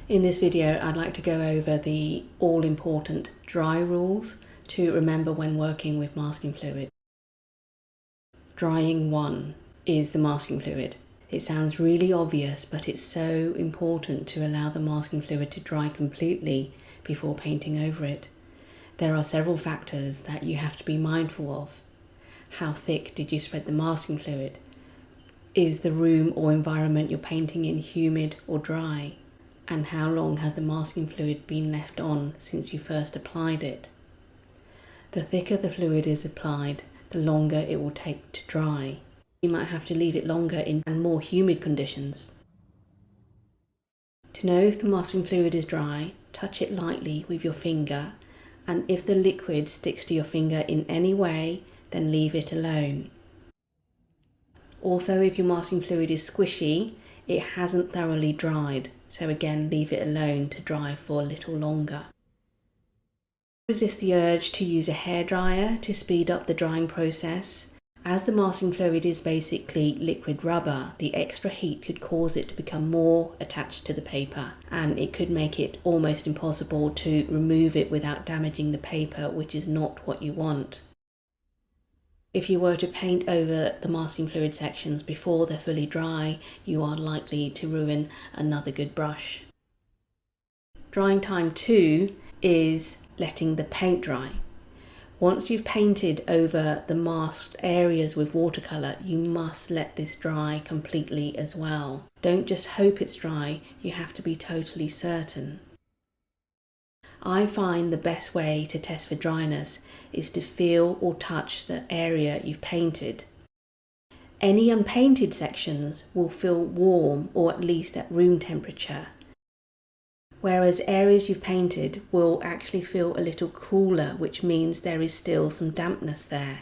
In this video, I'd like to go over the all-important dry rules to remember when working with masking fluid. Drying 1 is the masking fluid. It sounds really obvious, but it's so important to allow the masking fluid to dry completely before painting over it. There are several factors that you have to be mindful of. How thick did you spread the masking fluid? Is the room or environment you're painting in humid or dry? And how long has the masking fluid been left on since you first applied it? The thicker the fluid is applied, the longer it will take to dry. You might have to leave it longer in more humid conditions. To know if the masking fluid is dry, touch it lightly with your finger, and if the liquid sticks to your finger in any way, then leave it alone. Also, if your masking fluid is squishy, it hasn't thoroughly dried, so again leave it alone to dry for a little longer. Resist the urge to use a hairdryer to speed up the drying process. As the masking fluid is basically liquid rubber, the extra heat could cause it to become more attached to the paper, and it could make it almost impossible to remove it without damaging the paper, which is not what you want. If you were to paint over the masking fluid sections before they're fully dry, you are likely to ruin another good brush. Drying time 2 is letting the paint dry. Once you've painted over the masked areas with watercolor, you must let this dry completely as well. Don't just hope it's dry, you have to be totally certain. I find the best way to test for dryness is to feel or touch the area you've painted. Any unpainted sections will feel warm or at least at room temperature, whereas areas you've painted will actually feel a little cooler, which means there is still some dampness there.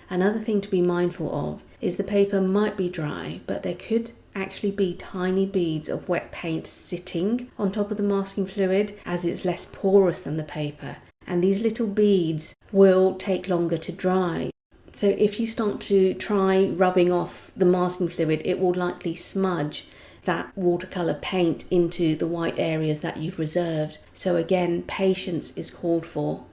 Another thing to be mindful of is the paper might be dry, but there could actually be tiny beads of wet paint sitting on top of the masking fluid, as it's less porous than the paper, and these little beads will take longer to dry. So if you start to try rubbing off the masking fluid, it will likely smudge that watercolor paint into the white areas that you've reserved. So again, patience is called for.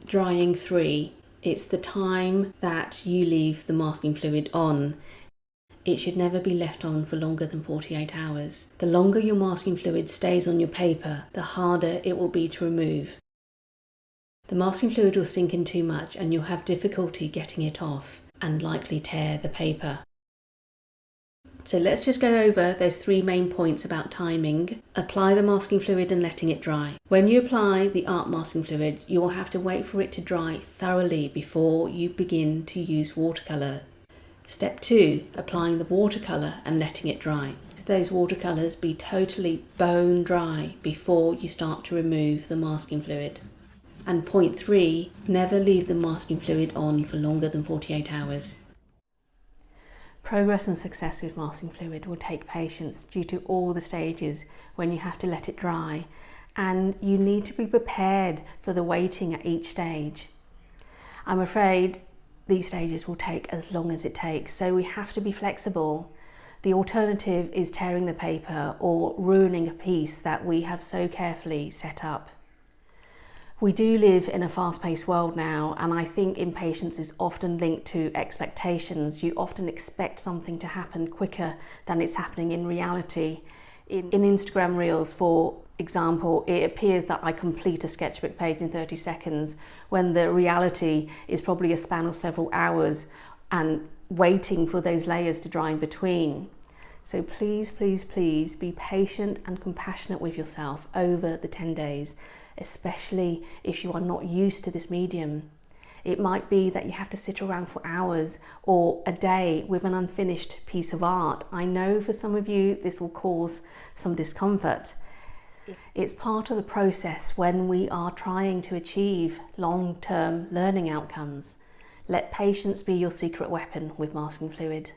Drying 3. It's the time that you leave the masking fluid on. It should never be left on for longer than 48 hours. The longer your masking fluid stays on your paper, the harder it will be to remove. The masking fluid will sink in too much and you'll have difficulty getting it off and likely tear the paper. So let's just go over those 3 main points about timing. Apply the masking fluid and letting it dry. When you apply the art masking fluid, you will have to wait for it to dry thoroughly before you begin to use watercolor. Step 2, applying the watercolor and letting it dry. Those watercolors be totally bone dry before you start to remove the masking fluid. And point 3, never leave the masking fluid on for longer than 48 hours. Progress and success with masking fluid will take patience due to all the stages when you have to let it dry, and you need to be prepared for the waiting at each stage. I'm afraid these stages will take as long as it takes, so we have to be flexible. The alternative is tearing the paper or ruining a piece that we have so carefully set up. We do live in a fast-paced world now, and I think impatience is often linked to expectations. You often expect something to happen quicker than it's happening in reality. In Instagram Reels, for example, it appears that I complete a sketchbook page in 30 seconds when the reality is probably a span of several hours and waiting for those layers to dry in between. So please, please, please be patient and compassionate with yourself over the 10 days, especially if you are not used to this medium. It might be that you have to sit around for hours or a day with an unfinished piece of art. I know for some of you this will cause some discomfort. It's part of the process when we are trying to achieve long-term learning outcomes. Let patience be your secret weapon with masking fluid.